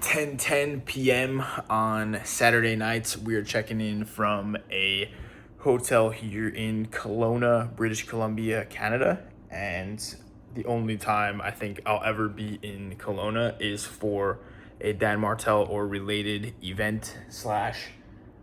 10:10 p.m. on Saturday nights. We're checking in from a hotel here in Kelowna, British Columbia, Canada. And the only time I think I'll ever be in Kelowna is for a Dan Martell or related event slash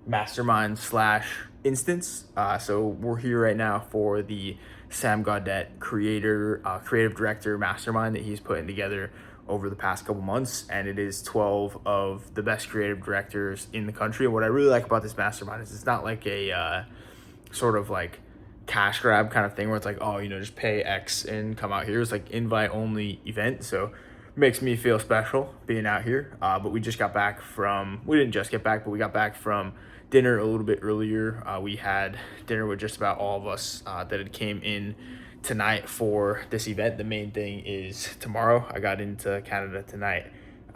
mastermind slash instance. So we're here right now for the Sam Gaudette creative director mastermind that he's putting together over the past couple months, and it is 12 of the best creative directors in the country. And what I really like about this mastermind is it's not like a sort of like cash grab kind of thing where it's like, oh, just pay X and come out here. It's like invite only event, so makes me feel special being out here. But we just got back from, we didn't just get back, but we got back from dinner a little bit earlier. We had dinner with just about all of us that had came in tonight for this event. The main thing is tomorrow. I got into Canada tonight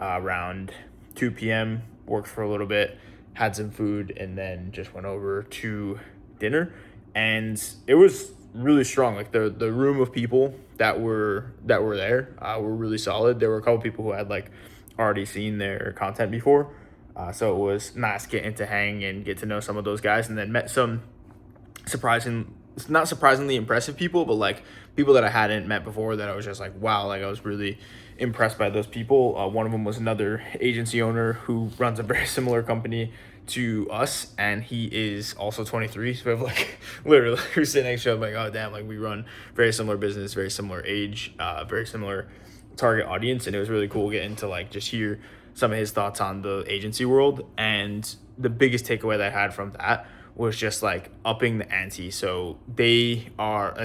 around 2 p.m., worked for a little bit, had some food, and then just went over to dinner. And it was really strong. Like the room of people that were there were really solid. There were a couple people who had like already seen their content before. So it was nice getting to hang and get to know some of those guys, and then met some not surprisingly impressive people, but like people that I hadn't met before that I was just like, wow, like I was really impressed by those people. One of them was another agency owner who runs a very similar company to us, and he is also 23. So we have like literally we're sitting next to each other, like, oh damn, like we run very similar business, very similar age, very similar target audience. And it was really cool getting to like just hear some of his thoughts on the agency world. And the biggest takeaway that I had from that was just like upping the ante. So they're not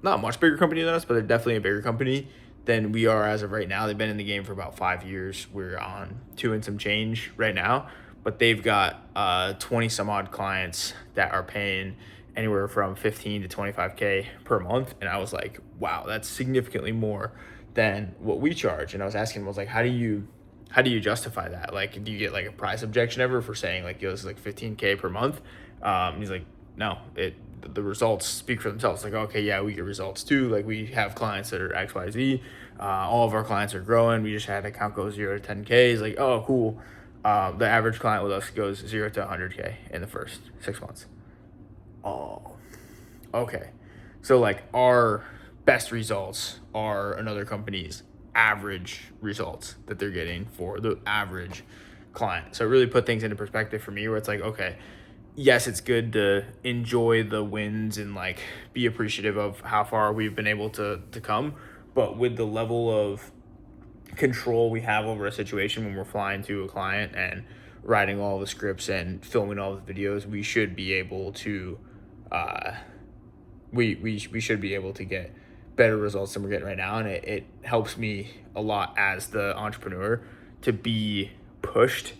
a much bigger company than us, but they're definitely a bigger company than we are as of right now. They've been in the game for about 5 years. We're on 2 and some change right now, but they've got 20 some odd clients that are paying anywhere from 15 to 25K per month. And I was like, wow, that's significantly more than what we charge. And I was asking him, I was like, how do you justify that? Like, do you get like a price objection ever for saying like, yo, this is like 15K per month? He's like, no, the results speak for themselves. Like, okay, yeah, we get results too. Like we have clients that are XYZ. All of our clients are growing. We just had account go 0 to 10K. He's like, oh, cool. The average client with us goes 0 to 100K in the first 6 months. Oh, okay. So like our best results are another company's average results that they're getting for the average client. So it really put things into perspective for me where it's like, okay, yes, it's good to enjoy the wins and like be appreciative of how far we've been able to come. But with the level of control we have over a situation when we're flying to a client and writing all the scripts and filming all the videos, we should be able to we should be able to get better results than we're getting right now. And it helps me a lot as the entrepreneur to be pushed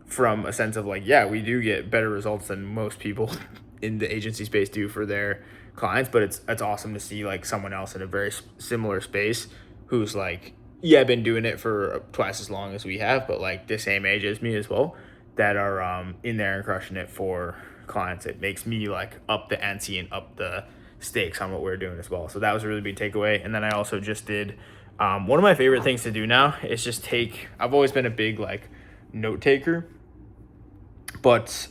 from a sense of like, yeah, we do get better results than most people in the agency space do for their clients, but it's awesome to see like someone else in a very similar space who's like, yeah, been doing it for twice as long as we have, but like the same age as me as well, that are in there and crushing it for clients. It makes me like up the ante and up the stakes on what we're doing as well. So that was a really big takeaway. And then I also just did one of my favorite things to do now is just I've always been a big like note taker, but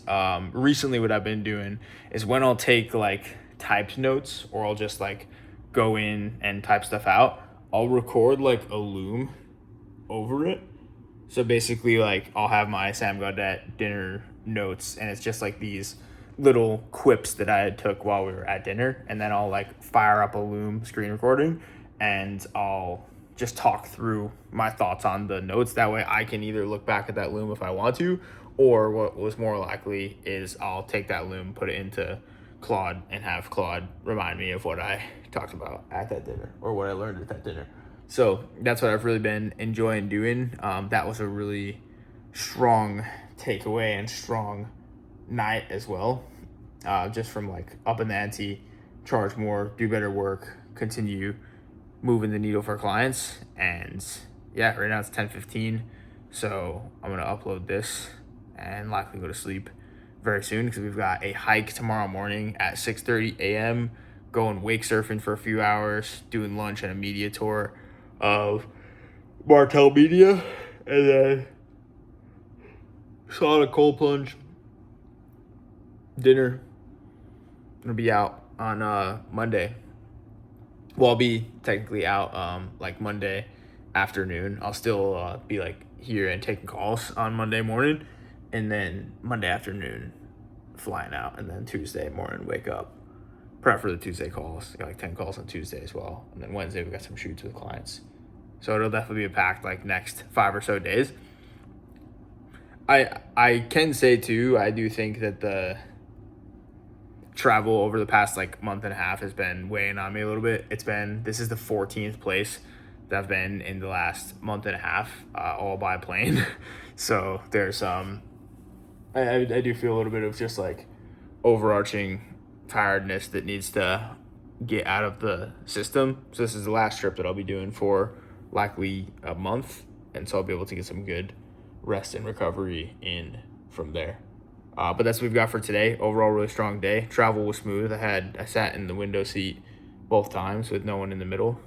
recently what I've been doing is when I'll take like typed notes or I'll just like go in and type stuff out, I'll record like a Loom over it. So basically like I'll have my Sam Gaudette dinner notes, and it's just like these little quips that I took while we were at dinner, and then I'll like fire up a Loom screen recording and I'll just talk through my thoughts on the notes. That way I can either look back at that Loom if I want to, or what was more likely is I'll take that Loom, put it into Claude, and have Claude remind me of what I talked about at that dinner or what I learned at that dinner. So that's what I've really been enjoying doing. That was a really strong takeaway and strong night as well. Just from like up in the ante, charge more, do better work, continue moving the needle for clients. And yeah, right now it's 10:15, so I'm gonna upload this and likely go to sleep very soon because we've got a hike tomorrow morning at 6:30 a.m. going wake surfing for a few hours, doing lunch and a media tour of Martell Media, And then sauna, cold plunge, dinner. Gonna be out on Monday. Well, I'll be technically out like Monday afternoon. I'll still be like here and taking calls on Monday morning, and then Monday afternoon flying out, and then Tuesday morning wake up. Prep for the Tuesday calls. Got like 10 calls on Tuesday as well, and then Wednesday we got some shoots with clients. So it'll definitely be a packed like next 5 or so days. I can say too, I do think that the travel over the past like month and a half has been weighing on me a little bit. This is the 14th place that I've been in the last month and a half, all by plane. So there's I do feel a little bit of just like overarching tiredness that needs to get out of the system. So this is the last trip that I'll be doing for likely a month, and so I'll be able to get some good rest and recovery in from there. But that's what we've got for today. Overall, really strong day. Travel was smooth. I sat in the window seat both times with no one in the middle,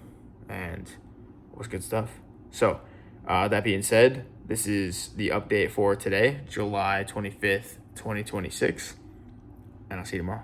and it was good stuff. So that being said, this is the update for today, July 25th, 2026, and I'll see you tomorrow.